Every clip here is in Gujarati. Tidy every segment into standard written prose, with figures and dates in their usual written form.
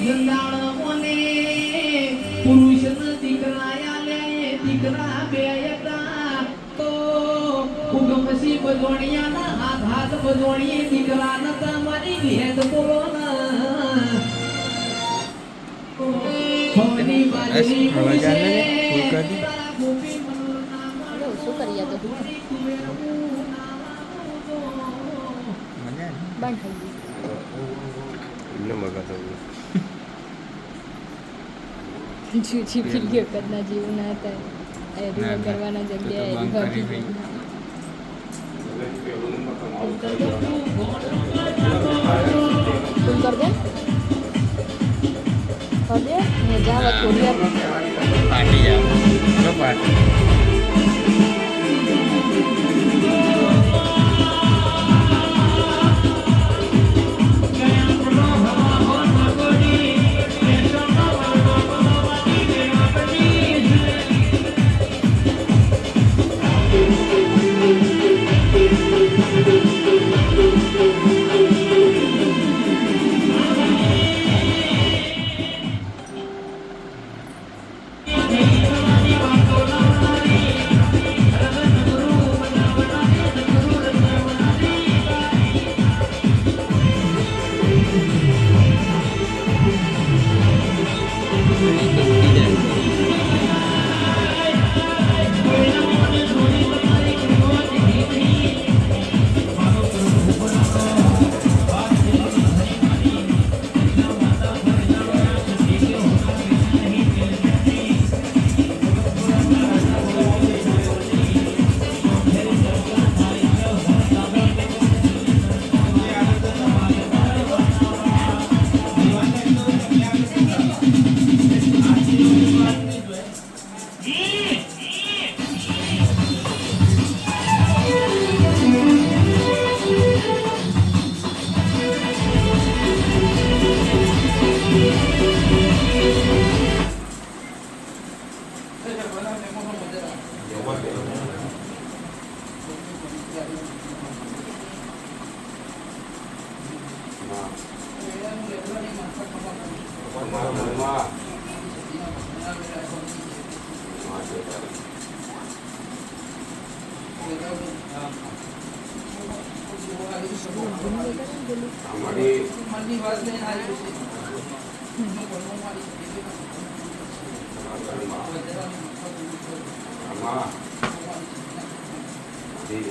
સંદાણોને પુરુષના દીકરા આલે દીકરા બે હતા તો ઉગમસી બજોણિયાના હાથ હાથ બજોણીએ દીકરા નતા મારી ભેદ બોલો ના હોની બાજરી પૂછે ગોપી મનોરમા શું કરીએ તો બંધ થઈ ગયું જૂઠી ફિલ્યો કદના જીવ ના હતા એરિયા કરવાના જગ્યાએ ફોન કર દે મજા આવે થોડી પાર્ટી જાવ પાર્ટી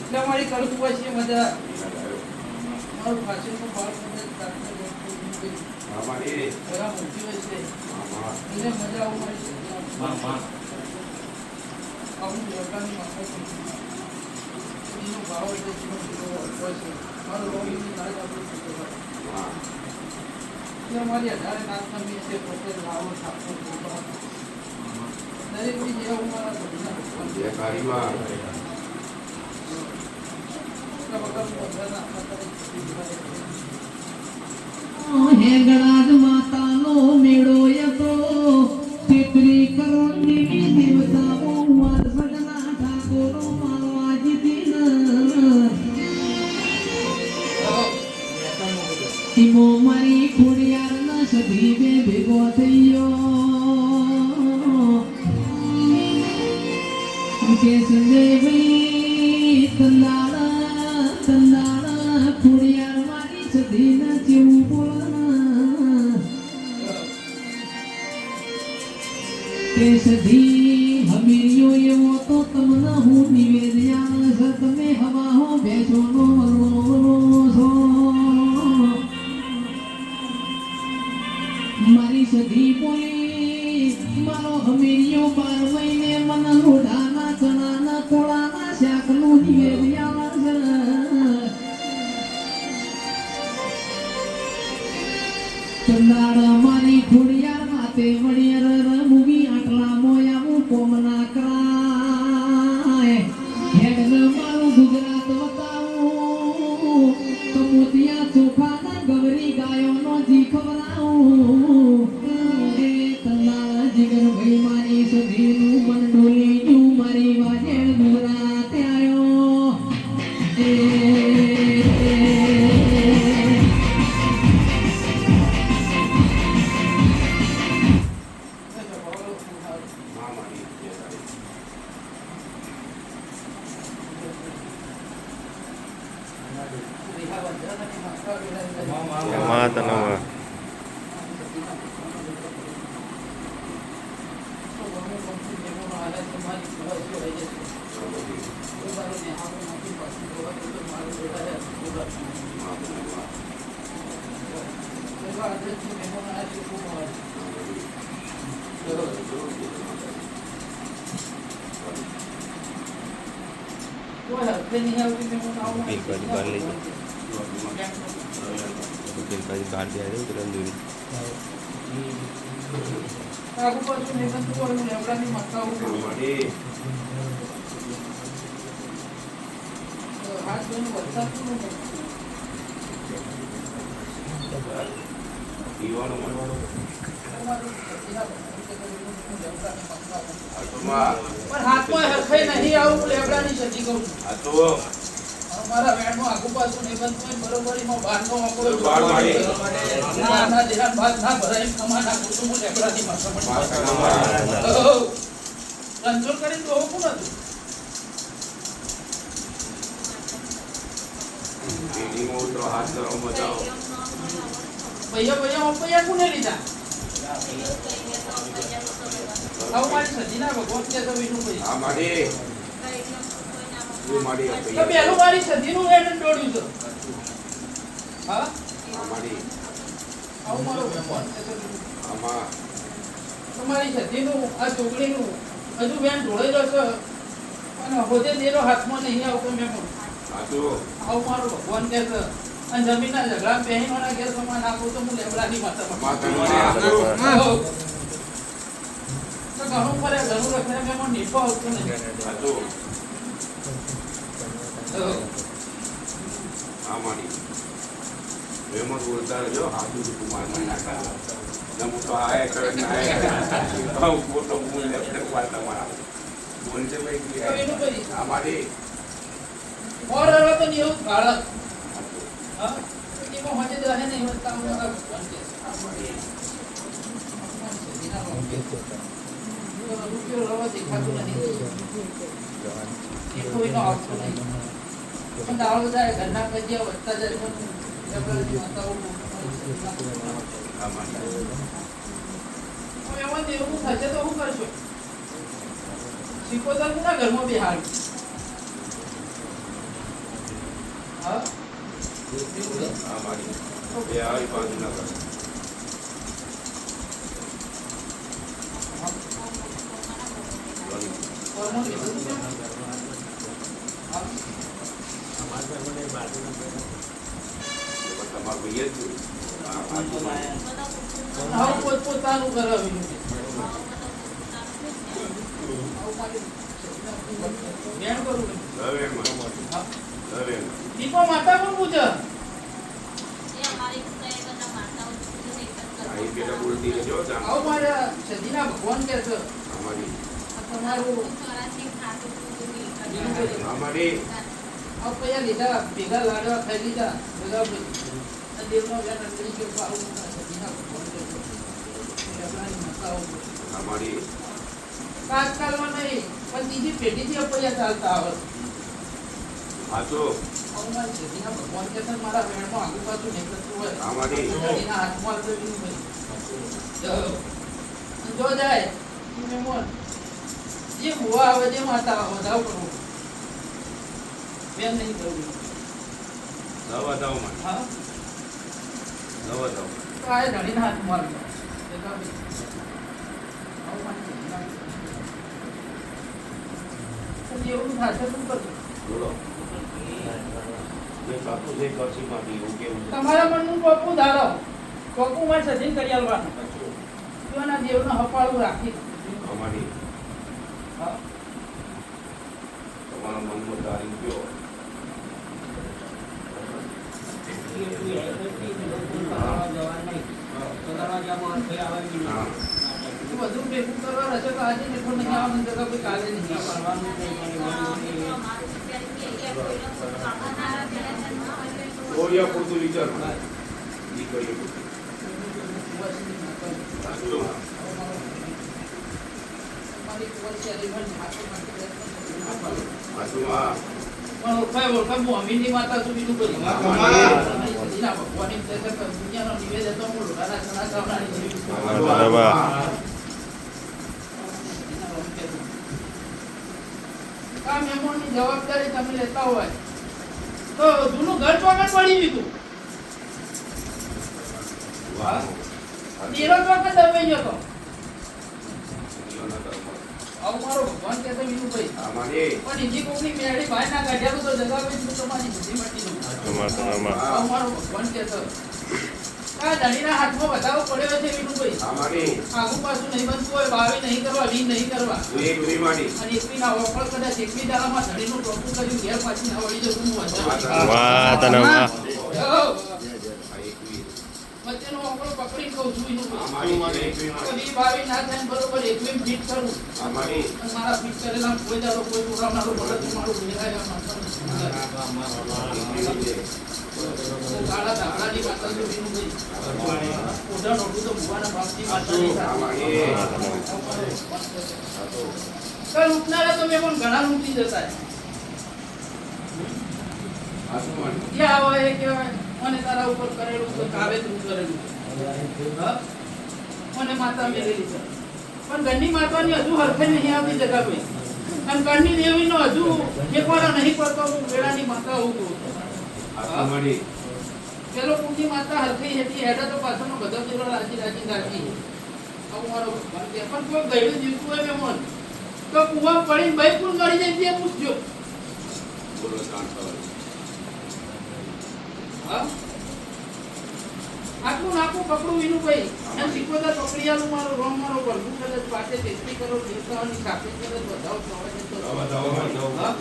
તમારી કરું પછી મજા મારું પાછળનું બાળ અમારી બરાબર મોટી હોય છે એને મજા આવું મળી છે આવું લોટાની માથા એનો ભાવ એટલે જીવન હોય છે મારું રોગીની નાજ આપણું મારી અઢારે નાથના મેં છે પોતે લાવો છાપો દરેક બી જેવા હું મારા હેગળાજ માતાનો મેળો યતો પિતરી કરોની દેવતાઓ વાદ સગના ઠાકોરો મારવાજી દિન ઈમો મારી ખોડિયારના સધી બે ભેગો થયો કે સંજય ભાઈ તંદાળા ખોડિયાર મારી સધી ના જેવું બોલના કે સધી હમીરિયો એવો તો તમને હું નિવેદ્યા છે તમે હવા હો બેસોનો છો મારી સધી બોલી મારો હમીરિયો 12 મહિને મને લોઢાના ચણાના કોળાના શાકનું નિવેદ્યા છે ચંદાળ મારી ખોડિયાર માતે વડિયાર મુવી આટલા મોયા કોમના કરાય હેડ મારું ગુજરાત બતાવું તો મોતિયા ચોખાના ગવરી ગાયોનો જી ખવડાવું એ ચંદાળ જીગર ભાઈ મારી સધીનું મન ડોલી ગયું મારી વાજેડ ગુજરાત આવ્યો હાથે નહીં આવતી મેં હું આવું પેલી બાજુ બહાર લઈ જાઓ. પેલી બાજુ બહાર જાય છે રંધુરી. આગુ પાછું નહીં બનતું હોય લેબડાની મકાવું હાથ જોઈને વરસાદ શું નહીં પણ હાથમાં હરખાઈ નહીં આવું લેબડાની સતી કહું છું. મારા વેણમાં આગુ પાછું નહીં બનતું હોય બરોબરીમાં બહારનો આંકડો ના ધ્યાન બાદ ના ભરાય કમા નાખું છું હું લેબડાની કંટ્રોલ કરીને તો હોવું હતું. ભૈયા કોને લીધા આવું મારી સજીના ભગવાન કે તો વિનું ભાઈ તો પેલું મારી સજીનું એને દોડ્યું છે. હા આવું મારો ભગવાન કે તો તમારી સજીનું આ ચોકડીનું હજુ બેન ઢોળેલો છે અને હોદે તેરો હાથમાં નહીં આવતો મેં પણ આવું મારો ભગવાન કે છે. અને જમીનના ઝઘડા બહેનોના ઘેર સમાન આપું તો હું લેબડાની માતામાં ઘણું ફરે ઘણું રખડે મેં નીફો આવતો નહીં. બોલતા રહેજો હાથું કુમાર નાખા નમું તો આયા કરે ને આયા ફોટો બોલ તમારા બોલશે ભાઈ અમારી और रहा तो नहीं हो गाड़ा हां ये को होते तो है नहीं होता हमारा भगवान के रुपये रवा देखा तो नहीं ये कोई ना आपको नहीं પણ દાળ જાય ઘરના કજિયા વધતા જાય પણ માતાઓ એમાં દેવું થશે તો શું કરશો શીખોતર કોના ઘરમાં બિહાર હા અમારી એ આવી બાજુ ના કરે તમારું ભાઈ જ પોતાનું કરાવ્યું બેન કરું દીપો માતા કોણ પૂછે બોલતી રહેજો આવું મારા સજીના ભગવાન કે છે અમારી તમારું અમારી આ પૈયા લીધા ભેગા લાડવા ખાઈ લીધા બધા દેવનો વ્યાજ અંતરી ગયો આવું સજીના ભગવાન કે છે માતાઓ અમારી આજકાલમાં નહીં પણ ત્રીજી પેઢીથી અપૈયા ચાલતા આવે હાચો આવું મારી સજીના ભગવાન કે છે મારા વેણમાં આગુ પાછું નીકળતું હોય અમારી સજીના હાથમાં તો બીજું ભાઈ જો જાય મેમોન જે હુआ આવે જે માતા વધાવ કરવું બેન નહીં કરવું દવા દો માં હા દવા દો તો આ ધણીના હાથ માર દેખાવી આવું મારી એવું થશે શું કરશું બોલો મેં સાચું છે કરશી માંથી એવું કેવું છે તમારા મનનું ટોપું ધારો ટોપું માં સજીન કરી આલવાનું તેના દેવનો હપાળું રાખી અમારી હા તમારા મનમાં તારી ગયો હા બધું ભેગું કરવા રહેશે તો આજે ને પણ નહીં આવવાનું તો કોઈ કાલે નહીં આવવાનું ઓરિયા પૂરતું વિચાર દીકરીઓ સાચું મારી કોર્સ એલિમેન્ટ સાચું પણ ઓળખાય હું અમીનની માતા છું બીજું બધું સજીના ભગવાનની દુનિયાનો નિવેદ હતો હું લોડાના સણા ચાવડાની આ મહેમાનની જવાબદારી તમે લેતા હોય તો જૂનું ઘર ચોકટ પડી દીધું તેરો ચોકટ દબાઈ ગયો તો આવું મારો ભગવાન કહેતો વિનુભાઈ. અમારી પણ ઈજી કોકની મેળી બહાર ના કાઢ્યા તો જગાભાઈ તો તમારી બુદ્ધિ મટી જવું. આવું મારો ભગવાન કહેતો. આ ધણીના હાથમાં વધારો પડ્યો છે વિનુભાઈ. અમારી આગુ પાછું નહીં બનતું હોય, બાવી નહીં કરવા, વીજ નહીં કરવા. એક રીમાડી અને એકવી ના ઓફળ કદાચ એકવી દાડામાં ધણીનું ટોપું કર્યું ઘેર પાછી ના વળી જવું હું વાંધો. વાહ તને વાહ. વચ્ચેનો ઓફળ પકડી કહું છું વિનુભાઈ. અમારી એક રીમાડી કદી બાવી ના થાય ને બરોબર એકવી ફિટ કરું. અમારી અને મારા ફિટ કરેલા કોઈ દાડો કોઈ ટોળાવનારો બળદ મારું ભેરાય માનતો કાળા દાડાની માતા છે વિનુભાઈ. ઓઢા નોટું તો ભુવાના બાપની માતા નહીં થાય. લૂંટનારા તો મેં પણ ઘણા લૂંટી જતા ક્યાં આવે એ કહેવાય મને તારા ઉપર કરેલું તો કાવેતરું કરેલું. હા? મને માતા મેળેલી છે પણ ઘરની માતાની હજુ હરખે નહીં આવતી જગાભાઈ. અને ઘરની દેવીનો હજુ એકવાળો નહીં પડતો હું વેળાની માતા હું કહું છું. અમારી પેલો કુંડી માતા હરખી હતી હેડા તો પાછળનો બધો દેવો રાજી રાજી રાખી. આવું મારો ભગવાન કહે. પણ કોઈ ગયડું જીવતું હોય મહેમાન તો કુવા પડીને ભાઈ પૂર મરી જાય તે પૂછજો. બોલો શાંત કરો. હા? આટલું નાખું પકડું વિનુભાઈ અને 70 પકડીયાનું મારો રોમ મારો ભરતું કદાચ પાછે 33 કરોડ દેવતાઓની સાપેક્ષ કદાચ વધારો થવા જતો. હા?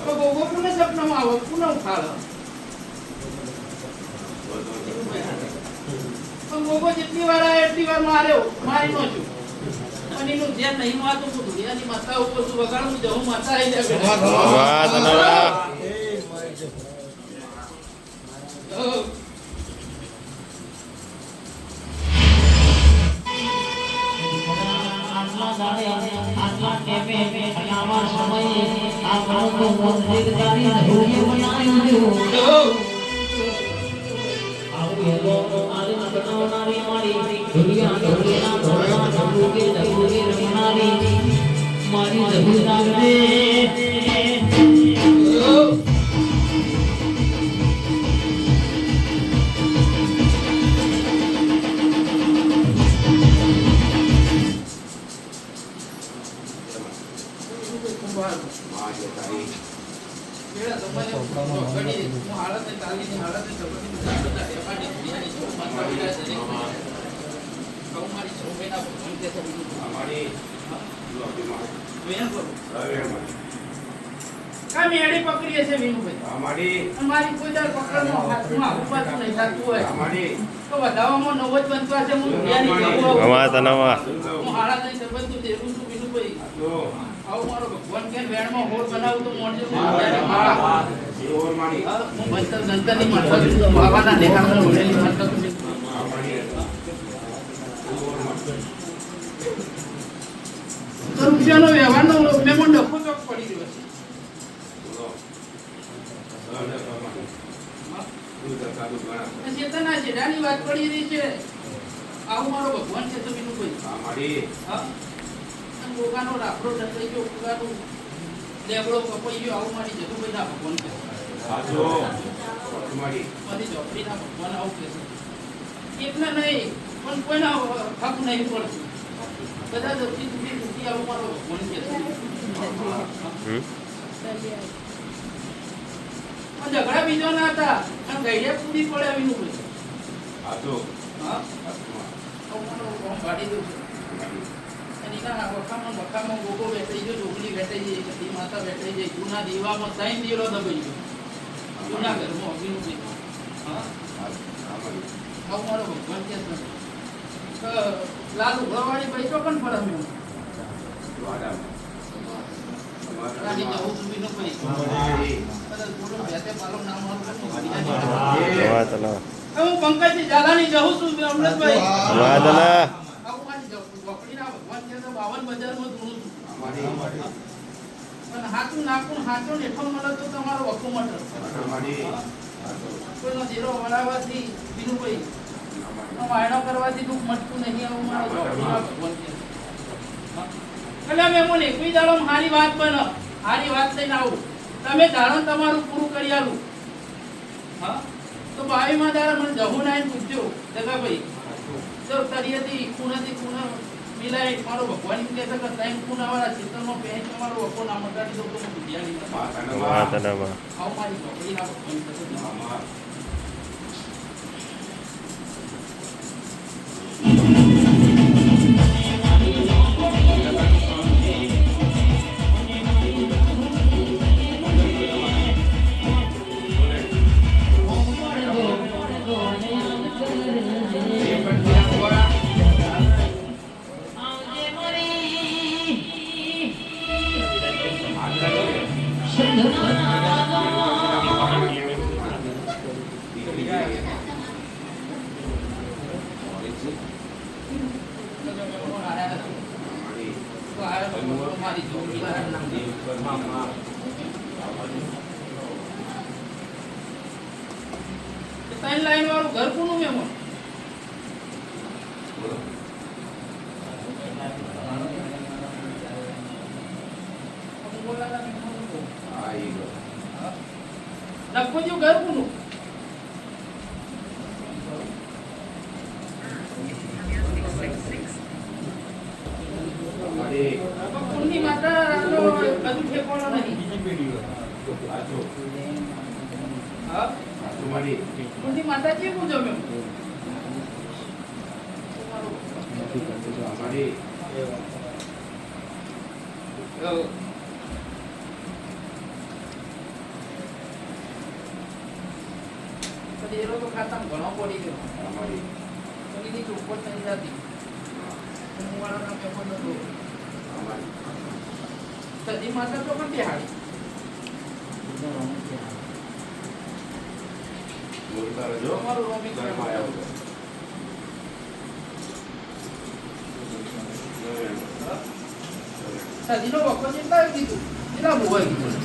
તો ગોગો કોને સપનામાં આવો કોને ઉઠાડે? પણ ગોગો જેટલી વાર આવે એટલી વાર માર્યો મારી નો છું. અને એનું ધ્યાન નહીં મારતું હું દુનિયાની માતા ઉપર છું વગાડું જવું માતા આવી જાય. વાહ તને વાહ. આટલા દાડે આટલા ટેપે આટલા સમયે આ ગામનું મંદિર તારી ધૂળે બનાવ્યું. આવું એલો આલી બનાવનારી મારી દુનિયા ઢોળીના ઢોળના ઢબુકે રમનારી મારી ધૂળ લાગને. અમારી કોઈ દર પકડમાં હાથમાં આવું પાછું નહીં થતું હોય તો વધાવામાં નવો જ બનતો હશે. હું દુનિયાની વાહ તને વાહ. હું હાડા નહીં સંબંધ દેવું છું વિનુભાઈ. આવું મારો ભગવાન કે વેણમાં હોળ બનાવું તો મોડજો હું ભણતર જંતરની માતા બાબાના દેખામાં ઓળેલી માતા છું. તો રૂપિયાનો વ્યવહારનો મેમો ડખો ચોક પડી રહ્યો છે. ચેતના છેડાની વાત પડી રહી છે. આવું મારો ભગવાન છે તો વિનુભાઈ. હા? અને ગોગાનો રાફડો ઢંકાઈ ગયો, ગોગાનું લેબડો કપાઈ ગયો. આવું મારી જતુભાઈ ના ભગવાન છે. મારી ચોપડી ના ભગવાન આવું કે છે. એટલે નહીં પણ કોઈના હક નહીં પડતું. બધા જતી તૂટી આવું મારો ભગવાન છે. ઝઘડા બીજો ના હતા અને ગઈડે પૂરી પડે વિનુભાઈ. હા? ગાડી દઉં છું. અને એના વખામાં ગોગો બેઠી ગયો, ઢોકળી બેઠી જાય, કદી માતા બેઠી જાય. જૂના દીવામાં 3 દીવડો દબાઈ ગયો. જૂના ઘરમાં વિનુભાઈ. હા? આવું મારો ભગવાન કે છે. લાલ ઉઘરાવાળી પૈસો પણ પડે મેં રાણી જવું છું વિનુભાઈ. વાહ તને હું પંકજ ઝાલાની જઉં છું અમૃતભાઈ. વાહ તને. આવું મારી વકડીના ભગવાન કે 52 બજારમાં ધૂણું છું. પણ હાથું નાખું હાથો નેઠો મળે તો તમારો વખો મટે. કોઈનો જીરો વળાવવાથી વિનુભાઈ વાયણો કરવાથી દુઃખ મટતું નહીં. આવું મારો ભગવાન કે એટલે મેં મને એકવી દાડો હારી વાત બનો હારી વાત લઈને આવું. તમે ધારણ તમારું પૂરું કરી આલું. હા? તો 22માં દાડા મને જવું ના પૂછજો જગાભાઈ તો તરીએથી ખૂણાથી ખૂણા પેલા એક મારો ભગવાન એમ કહેતા કે ત્રણ ખૂણાવાળા ચિત્રમાં પહેરી તમારો વખો ના મટાડી દઉં તો હું દુનિયાની તમને માતાનામાં આવું મારી ચોકડીના ભગવાન કહેતો આમાં મારી ચોકડી ત્રણ લાઈન વાળું ઘર કોનું મેમો લખો ઘર કોનું કોની માતા બધું ઠેકોણો નહીં હા કોની માતા છે પૂછો મેં એ લોકો ખાતામાં ઘણો પડી ગયો કોઈની ચોખવટ નથી થતી હું વાળાના પેપર નતો સદી માતા તો પણ બિહાડી તમારું રોમિંગ સદીનો વખત કેટલા કીધું કેટલા મોબાઈલ કીધું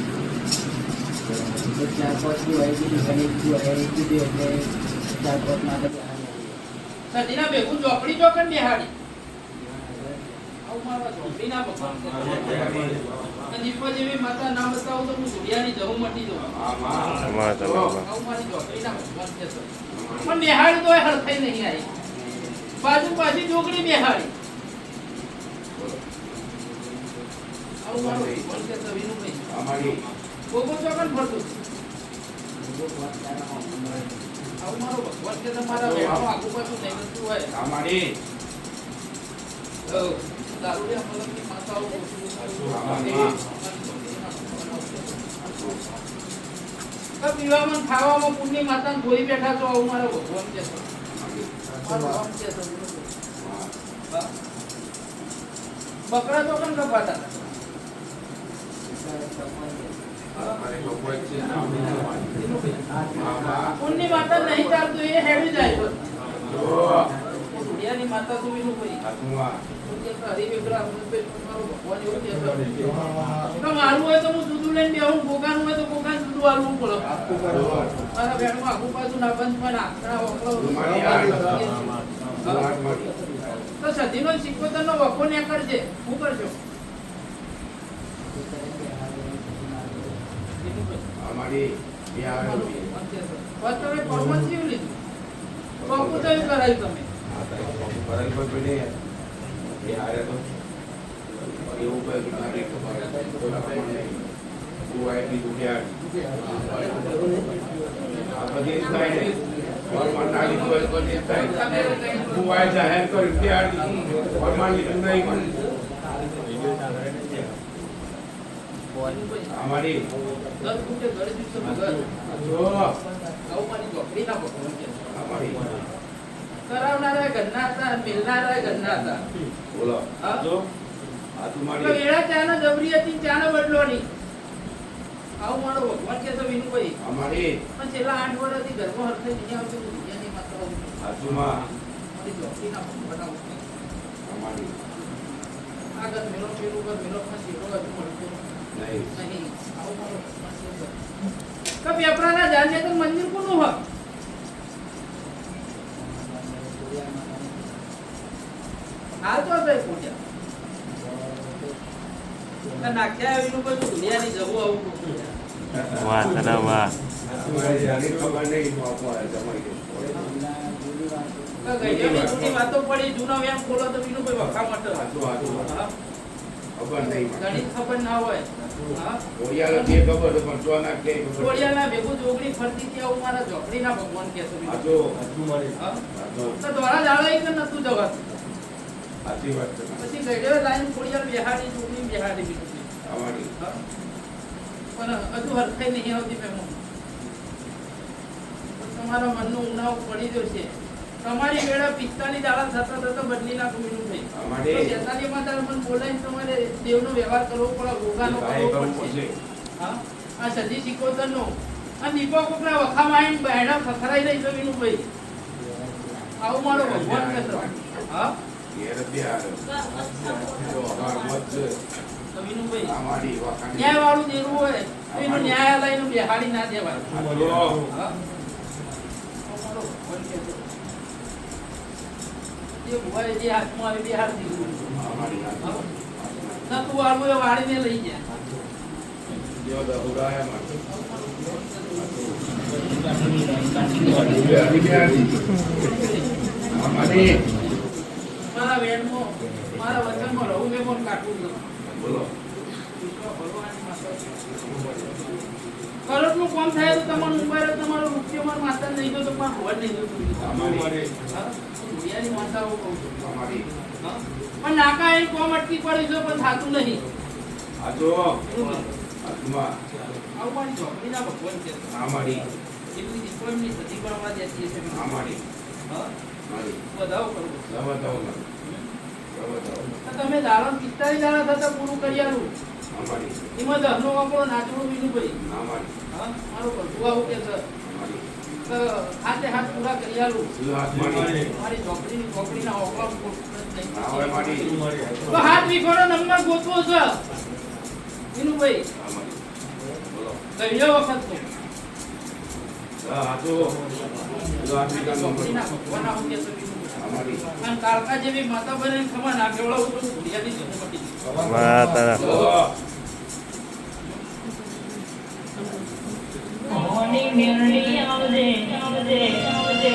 સદીના ભેગું ચોપડી ચોકન બિહાડી આવું મારા ચોપડીના ભગવાન દીપો જેવી માતા નામ બતાવું તો હું દુનિયાની જવું મટી દઉં માતાનામાં આવું મારી ચોપડીના ભગવાન છે પણ બિહાડી તો હરખાઈ નહીં આવી બાજુ પાછી જોગડી બિહાડી આવું મારું ભગવાન છે તો વિનુભાઈ ગોગો ચોકન ફરતું આવું મારો ભગવાન છે તમારા વેણો આગુ પાછું થઈ ગયું હોય દારૂડિયા મલકની માતાઓ પીવામાં ખાવામાં પુણ્ય માતાને ધોઈ બેઠા છો આવું મારો ભગવાન છે મારો ભગવાન છે બકરા તો પણ કપાતા પુણ્ય માતા નહીં ચાલતું એ હેડી જાય દુનિયાની માતા તો વિનું ભાઈ મારું હોય તો હું દૂધું લઈને બેહું ગોગાનું હોય તો ગોગાનું દૂધું આલવું પડે મારા બેડમાં આખું પાછું ના બંધ માં આખરા તો સદીનો સિક્કોતરનો વખો ને કરજે શું કરજો તમે પરમત કેવું લીધું પપ્પુ તો એવું કરાયું તમે અમારી 10 ફૂટે ઘર દિવસો ઘર આવું મારી ચોકડી ના પકડો કરાવનારા ઘરના હતા મિલનારા ઘરના હતા બોલો હા જો આ તમારી એડા ચાનો જબરી હતી ચાનો બદલો નહીં આવું મારો ભગવાન કે તો વિનુભાઈ અમારી પણ છેલ્લા 8 વર્ષથી ઘરમાં હરખે નહીં આવતું દુનિયાની માતાઓ આજુમાં મારી ચોકડી ના બનાવું અમારી આગળ મેલો પેલું પર મેલો માં સીધો હજુ મળતો નહીં નહીં આવું મારો ભગવાન છે કે પેપરાના જાને તો મંદિર કોનું હોય હાલ તો ભાઈ પૂજા નાખ્યા એનું બધું દુનિયાની જવું આવું માતાનામાં તમારી જાણી ખબર નહીં બાપા જમાઈ ગઈ તો ગઈઢાની જૂની વાતો પડી, જૂનો વ્યાયામ ખોલો તો વિનુભાઈ વખા માટે. હા? ખબર નહીં. ગણિત ખબર ના હોય. હા? ઘોડિયાળો જે ખબર છે પણ ચોના ક્યાંય ખબર નહીં. ઘોડિયાળના ભેગું જોગણી ફરતી હતી, આવું મારા ઝોપડીના ભગવાન કહેતો હાચો. વિનુભાઈ. હા? હાચો. તો દ્વારા જાળો એક નતું જવાતું. સાચી વાત છે. પછી ગઈઢાએ લાઈન ઘોડિયાળ બેહાડી, જોગણી બેહાડી વિનુભાઈ. અમારી હા? પણ હજુ હરખાઈ નહીં આવતી મહેમાન. તમારા મનનો ઉનાવ પડી ગયો છે. તમારી વેળા 45 દાડા થતા થતા બદલી નાખું વિનુભાઈ. અમારે તો 46 માં તારે મને બોલાવીને તમારે દેવનો વ્યવહાર કરવો પડે, ગોગાનો કાંઈ કરવો કરવું પડશે. પડશે. હા? આ સદી સિકોતરનો. આ દીપક કોકના વખામાં આવીને બહેડા ખખડાઈ રહી છે વિનુભાઈ. આવું મારો ભગવાન કહેતો. હા? ઘેર બે હારે. જો અમાર મત છે. તો વિનુભાઈ અમારી વાખાણી. ન્યાય વાળું દેવું હોય તો એનું ન્યાયાલયનું બેહાડી ના દેવાય. હાચો. હા? અમારો ભગવાન કહેતો. જે ભુવાએ જે હાથમાં આવી બેહાડી દીધું. અમારી હા? ના તું આવું એ વાળીને લઈ જાય. જો દહુરાયા માટે. અમારી મારા વેણમાં, મારા વચનમાં રહું મેં પણ કાઢવું જ નથી. બોલો. કરજનું કામ થાય તો તમારું ઉંબારે તમારો મુખ્યમાં માતા નહીં તો તમારું હોડ નહીં જોતું. અમારી હા? ભુડિયાની માતાઓ કહું છું. અમારી હા? પણ નાકા એ કોમ અટકી પડી છે પણ થાતું નહીં. હાચો. આત્મા આવું મારી ઝોપડીના ભગવાન છે. અમારી એટલી દીકરીની સતી કરવા દેતી છે. અમારી હા? મારી વધાવો કરવો. બતાવો મને. બતાવો. તો તમે દાડો 45 દાડા થતા પૂરું કરી આલું. અમારી એમાં દહનો વાપરો નાચવું વિનુભાઈ. અમારી હા? મારો ભગવા આવું કે છે. અમારી તો હાથે હાથ પૂરા કરી આલું. આત્માની મારી ઝોપડીની ચોપડીના ઓકળા આવે મારી તો હાથ વીખોનો નંબર ગોતવો છે વિનુભાઈ. અમારી બોલો. ગયો વખત તો હાચો. જો આત્મિકાનો ઝોપડીના ભગવાન આવું કે છે વિનુભાઈ. અમારી અને કાળકા જેવી માતા બને ખબર ના કેવડાવું તો ભુડિયાની જન્મ મટી ગઈ. માતાના હોની મેરડી આવજે આવજે આવજે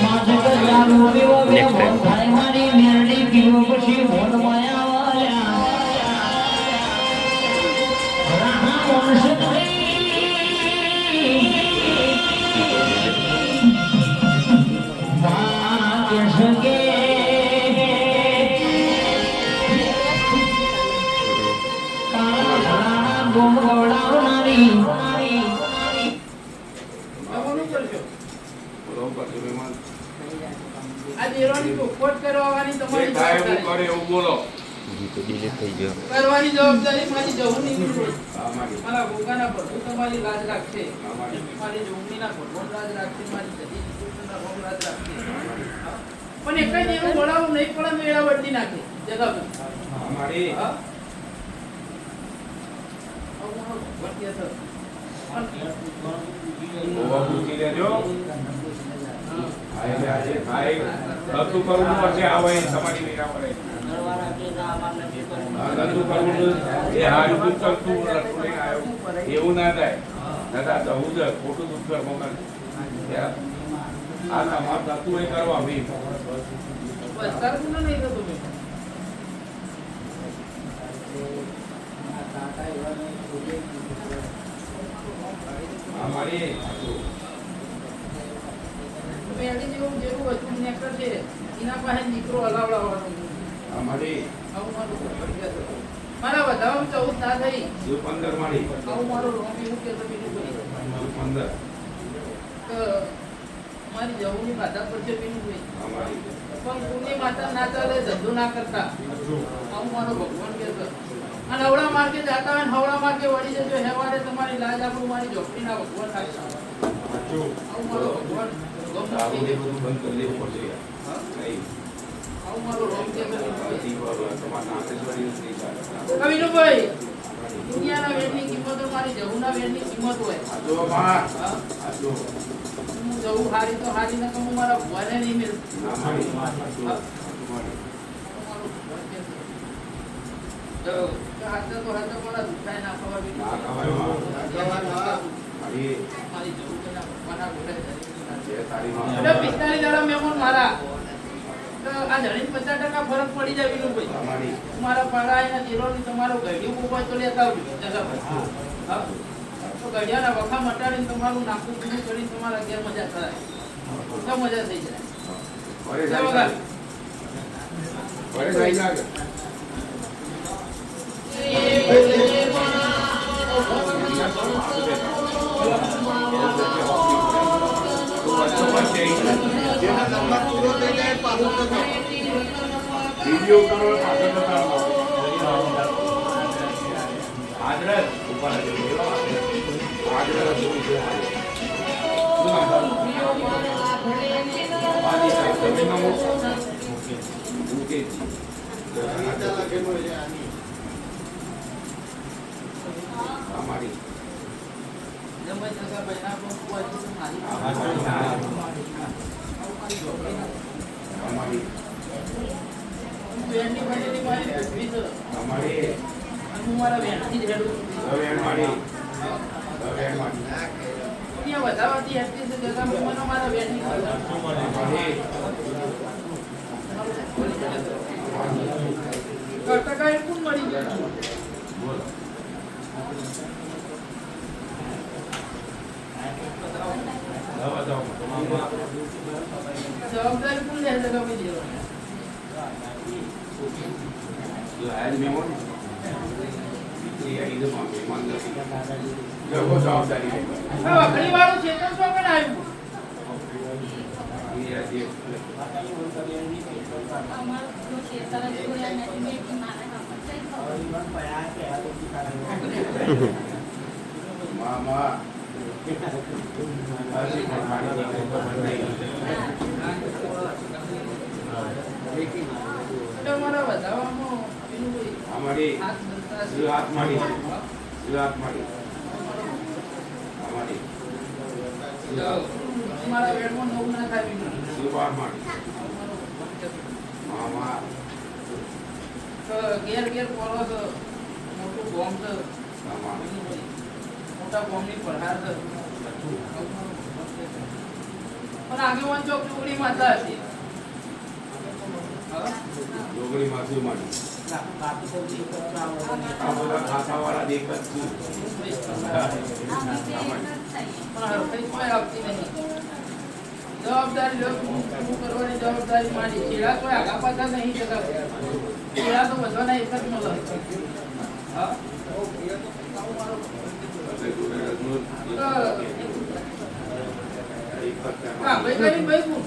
માથે કજાલો પીવો બે ભોન થાય મારી મેરડી પીવો પછી ભોન માયા વાળ્યા રાહા વંશ થઈ ભાગ્ય સગે કાળા ભલાના ગોમડાવનારી આવવાનું કરજો. બરોબર છે મહેમાન. આ દેવાની ચોખવટ કરવાની તમારી જે થાય એવું જવાબદારી. કરે એવું બોલો. ગીતો ડિલીટ થઈ ગયો. કરવાની જવાબદારી મારી જવુંની વિનુભાઈ. અમારી મારા ગોગાના પ્રભુ તમારી લાજ રાખશે. અમારી મારી જોગણીના ભગવાન રાજ રાખશે. મારી સતી કૃષ્ણના ભગવાન રાજ રાખશે. હા? પણ એક જ એનું બોલાવું નહીં પડે મેળા બદલી નાખે જગાભાઈ. અમારી હા? આવું મારો ભગવાન કહે છે. ગોવા પૂછી લેજો. આજે આજે ખાય નતું કરવું પડશે આવે તમારી વીરા પડે. નતું કરવું એ હારું દૂધ કરતું રટું લઈને આવ્યો એવું ના થાય. દાદા જવું છે ખોટું દૂધ કર મોકલ. આ તમાર નતું એ કરવા ભી. બસ તારું ગુનો નહીં થતો મેં. અમારી મેળી જેવું જેવું હતું નેકર છે એના પાસે દીકરો હલાવડાવવાનો. અમારી આવું મારું ભગવાન કહે છે. મારા વધારામાં 14 ના થઈ. 15 મારી આવું મારું રોમ એવું કહેતો વિનુભાઈ. 15 તો મારી જવુંની બાધા પર છે વિનુભાઈ. અમારી પણ પુણ્ય માતા ના ચાલે ધંધો ના કરતા. આવું મારો ભગવાન કહે છે. અને હવડા માર્ગે જાતા હોય ને હવડા માર્ગે વળી જજો હેવારે તમારી લાજ આપણું મારી ઝોપડીના ભગવાન રાખશે. આવું મારો ભગવાન દારૂ ને બધું બંધ કરી દેવું પડશે. હા? નહીં. આવું મારો રોમ કહે છે વિનુભાઈ. તમારા નાગેશ્વરી નથી ચાલે. વિનુભાઈ દુનિયાના વેરની કિંમત મારી જવુંના વેરની કિંમત હોય. આજો માં હા? આજો હું જવું હારી તો હારી નકર હું મારા ભુવાને નહીં મિલતું. ના મારી આજો મારી મારું ભગવાન કહે છે. તો હાથે તો હાથે મારા દુખાય ના ખવા ના ખવાય માં. વિનુભાઈ. મારી મારી જવું તેના ભગવાનના ઘરે જાય. એટલે 45 દાડા મહેમાન મારા તો આ જણીને 50% ફરક પડી જાય વિનુભાઈ. મારા પાડા એના જીરોની તમારો ગઢિયું ઉભો તો લેતા આવજો જગાભાઈ. હા તો ગઢિયાના વખા મટાડીને તમારું નાખું પીનું કરીને તમારા ઘેર મજા થાય તો મજા થઈ જાય. વિડિયો કરો આગળ બતાવો આદરસ ઉપર આદરસ અમારી જમાઈ જગાભાઈ ના પણ કોઈ અમારી બેનની ફાટેલી મારી ભેટવી છે. અમારી અને હું મારા બેનથી જ હેડું છું. દુનિયા વધારવાથી હેડતી છે જગા મને મારા બેનની ટકા એ કોણ મળી ગયા? જવાબદારી કોણ લે જગા ભાઈ દેવાની? વખડી વાળું ચેતન તો પણ આવ્યું. મામા એટલે મારા વધારવામાં વિનુભાઈ અમારી હાથ બનતા છે. હાથ મારી અમારી મારા વેડમાં નવું ના થાય વિનુભાઈ. સુવા મારી મામા તો ઘેર ઘેર પોરો છે, મોટું ગોમ છે અમારી વિનુભાઈ. મોટા ગોમની પ્રહાર છે. પણ આગેવાન ચોક ટુકડી માતા હતી. હા? ડોગરી માસી મારી આ બધા ખાસાવાળા દેખ જ છું પણ હરખઈ કોઈ આવતી નહીં. જવાબદારી લો, શું કરવાની જવાબદારી મારી. ચેડા કોઈ આગા પાછા નહીં જતા. ચેડા તો બધાના એક જ મળે. હા? હા, ભાઈ કરી ભાઈ કોણ?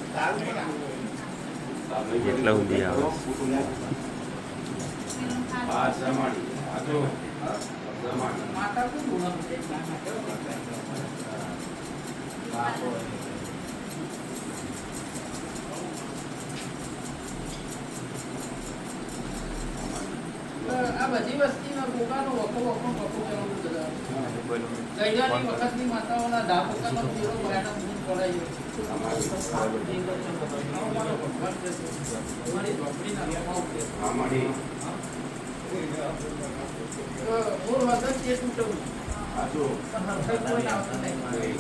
કેટલા સુધી આવે? આ સમાડી આ તો સમાડી માતા કોણ બોલા? આ બધી વસ્તીના ગોગાનો વખો કરવું બધા. ગઈડાની વખતની માતાઓના ધાપોકાનો પીળો ભયાનક ભૂત પડાયો. અમારી ઝોપડીના રમાવ છે. અમારી મૂળ વખત જે તૂટવું. આ તો પણ હરખઈ કોઈ આવતા નહીં. અમારી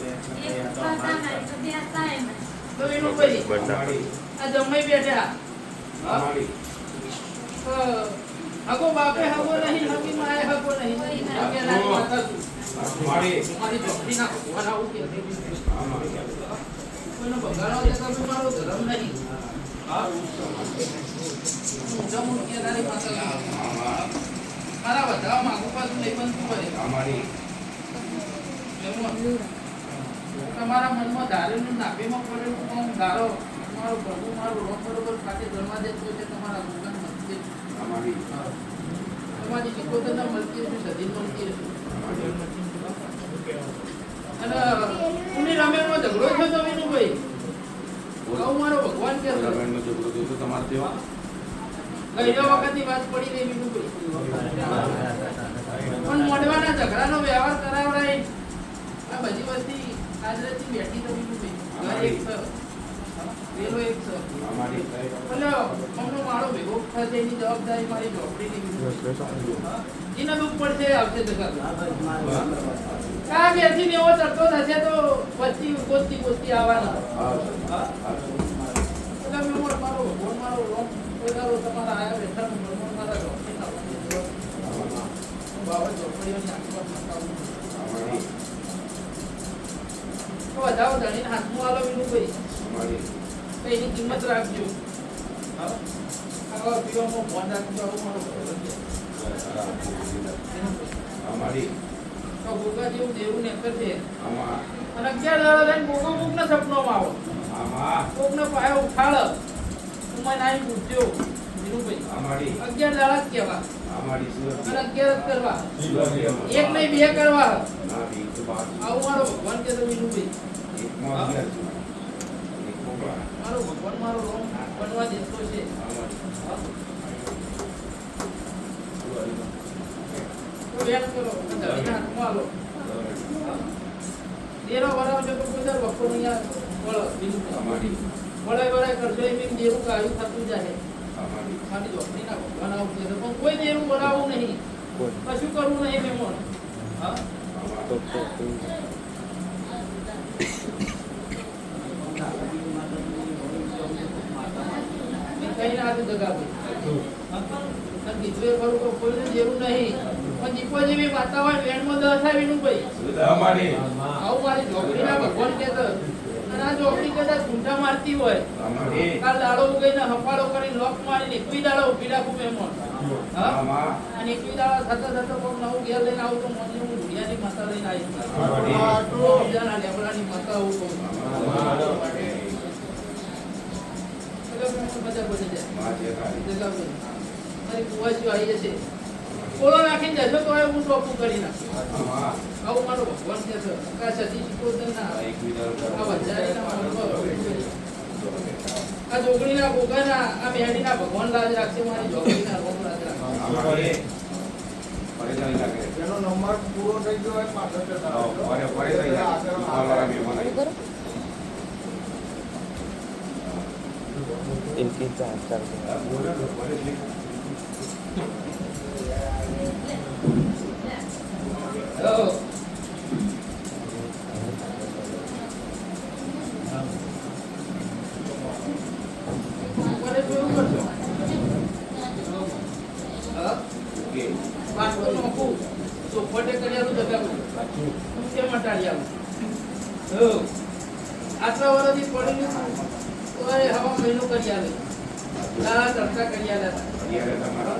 તો એનું ભાઈ અમારી આ જમાઈ બેઠા. હા? અમારી હગો બાપે હગો નહીં, હગી માએ હગો નહીં. હગે નાની માતા છું. અમારી મારી ઝોપડીના ભગવાન આવું કે કોઈનો બગાડો જતા તો મારો ધર્મ નહીં. હા? ઊંઝા મૂળકી નાની માતા છું. મારા વધાવા માંગુ પાછું નહીં બનતું પડે. અમારી એમાં તમારા મનમાં ધારેલું નાભીમાં પડેલું કોમ ધારો તમારો પ્રભુ મારું રોમ બરોબર ખાતે ધર્મા દેતો છે. તમારા ભગવાન મંદિર અમારી તમારી સિકોતરના મળતી હશે, સદી મળતી હશે. અને ઉની રામેણમાં ઝઘડો થયો તો વિનુભાઈ. કહું મારો ભગવાન કે છે. રમેણનો ઝઘડો થયો તો તમારે તેવા ગઈડા વખતની વાત પડી રહી વિનુભાઈ. પણ મોઢવાના ઝઘડાનો વ્યવહાર કરાવડાય આ બધી વસ્તી આજરેથી બેઠી તો વિનુભાઈ. ઘર એક છે, પેલો એક છે. અમારી બોલો અમનો મારો ભેગો થશે એની જવાબદારી મારી ઝોપડીની વિનુભાઈ. એના દુઃખ પડશે આવશે જગા. આ બેસીને એવો ચડતો થશે તો ગોતતી આવવાના. હા? એટલે મેં મારો ભગવાન મારો રોમ કોઈ દાડો તમારા આયા બેઠા ભગવાન મારા રોમથી ના હોય. હું બાબા ચોપડીઓની આસપાસ નખાવું. તો વધાવો ધણીને હાથમાં આલો વિનુભાઈ. તો એની કિંમત રાખજો. હા? આવા પીવામાં ફોન રાખજો. આવું મારો ભગવાન છે. તો ગોગા જેવું દેવું ને કરશે. અને 11 દાડા થઈને ગોગો કોકના સપનોમાં આવો. કોકનો પાયો ઉઠાડો. હું મને આવીને પૂછજો વિનુભાઈ. 11 દાડા જ કહેવા. અને 11 જ કરવા. એક નહીં બે કરવા. આવું મારો ભગવાન કે વિનુભાઈ. મારો ભગવાન મારો રોમ બનવા દેતો છે. તો વેણ કરો. ધણીના હાથમાં આલો. દેરો વરાવજો તો કોઈ દર વખો નહીં આવે. બોલો વિનુભાઈ. વળાય કરશો એમ દેરું કાયું થતું જાય. ખાલી ઝોપડીના ભગવાન આવું છે પણ કોઈ દેરું બનાવવું નહીં. કશું કરવું નહીં મેમોન. હા? કઈ ના હતું દગા ભાઈ. કીધું એ ખરું કોઈને જેવું નહીં. પણ દીપો જેવી વાતાવરણ વેણમાં 10 આવીનું ભાઈ. આવું મારી ઝોપડીના ભગવાન કહેતો. અને આ ઝોપડી કદાચ ઝૂંઠા મારતી હોય. કાલ દાડો ઉગીને હફાળો કરીને લોક મારીને એકવી દાડો ઉભી રાખું મહેમાન. હા? અને એકવી દાડા થતા કોઈક નવું ઘેર લઈને આવું તો મને હું ભુડિયાની માતા લઈને આવીશ. બીજાના લેબડાની માતા આવું કહું. મજા પડી જાય. મારી કુવાસીઓ આવી જશે. કોળો નાખીને જશો તો હું ટોપું કરી નાખું. આવું મારો ભગવાન કે છે. આ સતી શીખોતરના આ વજારીના આ જોગણીના ગોગાના આ મેડીના ભગવાન લાજ રાખશે. મારી જોગણીના રોમ લાજ રાખશે. એનો નંબર પૂરો થઈ ગયો હોય પાછળ इनकी जांच कर હેલો. મને જોયું કરજો. હા? પાછો નોખું. ચોખવટે કર્યાનું જગાવું. કે મટાડ્યાનું. આટલા વર્ષથી પડીને હવા મહિનો કરી આલે. દાડા ચર્ચા કરી આલ્યા.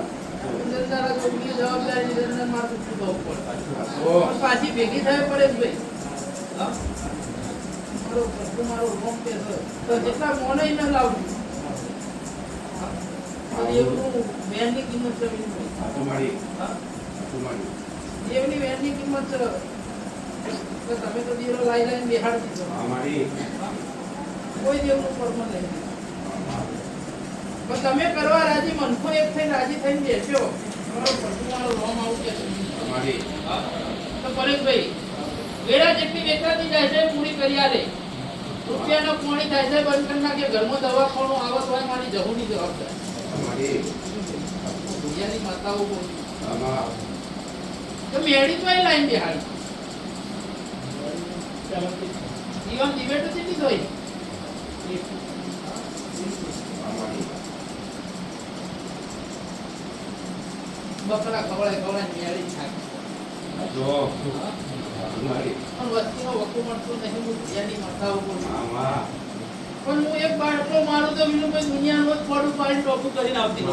તારા છોકરીની જવાબદારી નિરંજન મારું ચૂકવવું પડે. પાછી ભેગી થાય પડે જ ભાઈ. હા? મારો પ્રભુ મારો રોમ કે તો જેટલા મોને ન લાવજો. તો દેવનું વેનની કિંમત છે વિનુભાઈ. હા? દેવની વેનની કિંમત છે. તો તમે તો દેવનો લાઈને બેહાડી દીધો. કોઈ દેવનું કર્મ નહીં. પણ તમે કરવા રાજી મનખો એક થઈને રાજી થઈને બેસ્યો. મારો પ્રભુ મારો રોમ આવું કે તો પરેશભાઈ વેરા જેટલી વેચાતી જાય છે પૂરી કરી આલે. રૂપિયાનો પોણી થાય છે બંધ કરી નાખે. ઘરમાં દવાખાનું આવત હોય મારી જહુની જવાબદારી. દુનિયાની માતાઓ બોલી તો મેળી તો એ લાઈન બેહાડી. જીવન દિવેટો કેટલી જોઈ. બકરા ખવડાય મેળી થાય. વસ્તીનો વકુ મળતો નહીં. હું દુનિયાની માથા ઉપર પણ હું એક બાટલો મારું તો વિનુભાઈ દુનિયાનો જ પડું પાડી ટોપું કરીને આવતી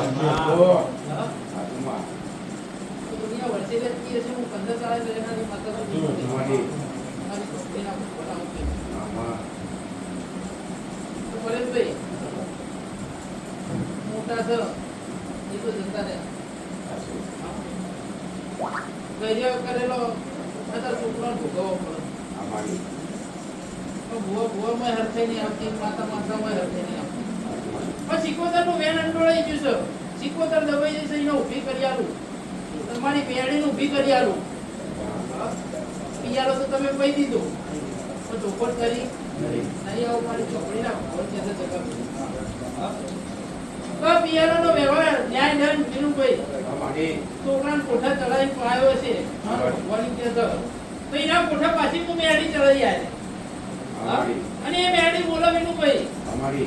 દુનિયા વર્ષે રહેતી હશે. હું 15 સાલ રહેનારી માતા તો મારી છોકરીના બનાવું. તો પરેશભાઈ મોટા છે એ તો જતા રહે. ગરિયો કરેલો અત્યારે છોકરો ભોગવવો પડે. ભૂવામાં હરખાઈ નહીં આવતી. માતામાં હરખાઈ નહીં આવતી. પણ સિકોતરનું વેન અંડોળાઈ ગયું છે. સિકોતર દબાઈ જશે. એને ઊભી કરી આલું. તમારી પેઢીને ઊભી કરી આલું. પિયાલો તો તમે કહી દીધું પણ ચોખવટ કરી નહીં. આવું મારી છોકરીના ભગવાન છે જગા. તો પિયાનો વ્યવહાર ન્યાય દંડ વિનુભાઈ છોકરાને કોઠા ચડાવી પાયો છે. ભગવાન કે તો એના કોઠા પાછી હું મેરડી ચડાઈ આવે. હા? અને એ મેરડી બોલો વિનુભાઈ.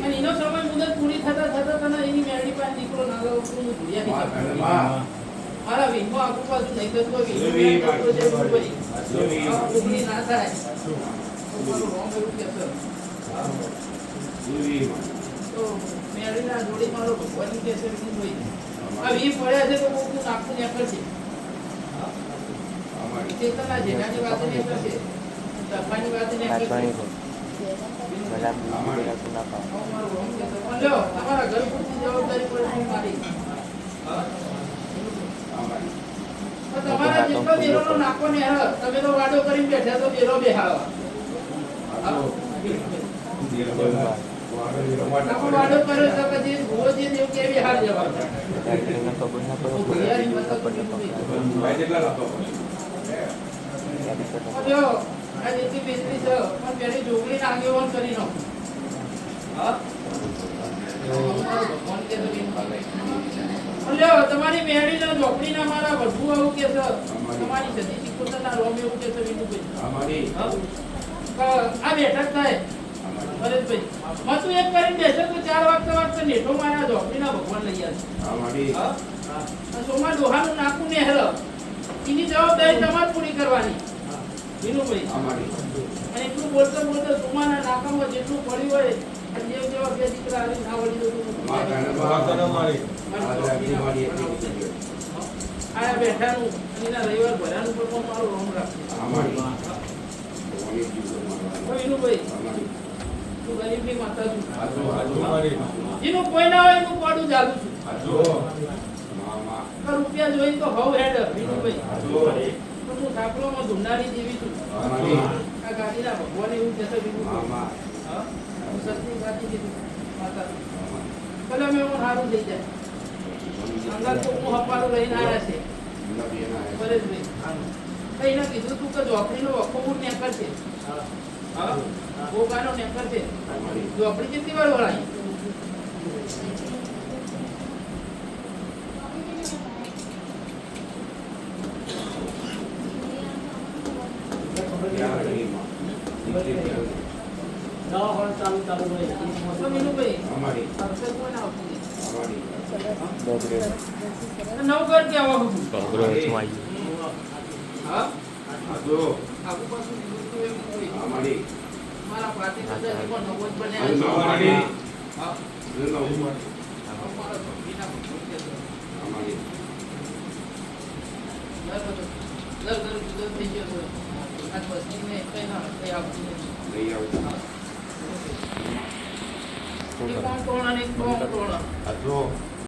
અને એનો સમય મુદત પૂરી થતા તને એની મેરડી પાસે દીકરો ના લાવો તો હું ભૂલ્યા નહીં. મારા વિનમાં આખું પાછું નહીં થતું હોય. વિનમાં દીકરો છે વિનુભાઈ. આ ઉઘડી ના થાય. તમારું રોંગ એવું કહેશો. તો મેરડીના જોડી મારો ભગવાન કહેશે વિનુભાઈ. આ વી પડ્યા છે તો કોકનું નાખું નીકળશે. ચેતનના જેઠાની વાત નીકળશે. તફાની વાત નીકળશે. લ્યો, તમારા ઘર પૂરતી જવાબદારી પડે મારી. તો તમારા જેટલો બેરોનો નાખો ને તમે તો વાડો કરીને બેઠા તો બેરો બેહાડો. વાડો કર્યો તો પછી ભૂવો જે દેવ કે બેહાડ જવાનું. લ્યો, આ જેટલી બેસરી છે પણ પેલી જોગડીને આગેવાન કરી નાખો. હા? ભગવાન કે લ્યો, તમારી મેરડીના ઝોપડીના મારા વધુ આવું કે છે. તમારી સતી સિકોતરના રોમ એવું કે છે વિનુભાઈ. આ બેઠક થાય પરેશભાઈ. મતું એક કરીને બેસે તો 4 વાગતા નેઠો મારા ઝોપડીના ભગવાન લઈ આવે. સોમા ડોહાનું નાકું ને હેર એની જવાબદારી તમારે પૂરી કરવાની વિનુભાઈ. અને એટલું બોલતો સોમાના નાકામાં જેટલું પડ્યું હોય જેવા બે દીકરા આવી ના વળી આ બેઠાનું એના રવિવાર ભરાનું પણ મારું રોમ રાખશે. વિનુભાઈ, તું ગરીબની માતા છું. જેનું કોઈ ના હોય એનું કોડું જાગું છું. રૂપિયા જોઈ તો હવ હેડ વિનુભાઈ. તો હું ઠાકરોમાં ધુંડારી જેવી છું. આ ગાડીના ભગવાન એવું કહેતો વિનુભાઈ. સત્ય ગાડી કીધું માતા. ભલે મેં હું સારું થઈ જાય. અંગત તો હું હપારું લઈને આવ્યા છે. પરેશભાઈ એને કીધું તું કે ઝોપડીનો વખો મૂળ નેકર છે. હા, ગોગાનો નેકર છે. ઝોપડી કેટલી વાર વળાય? મારા પાટી કોણ અને કોણ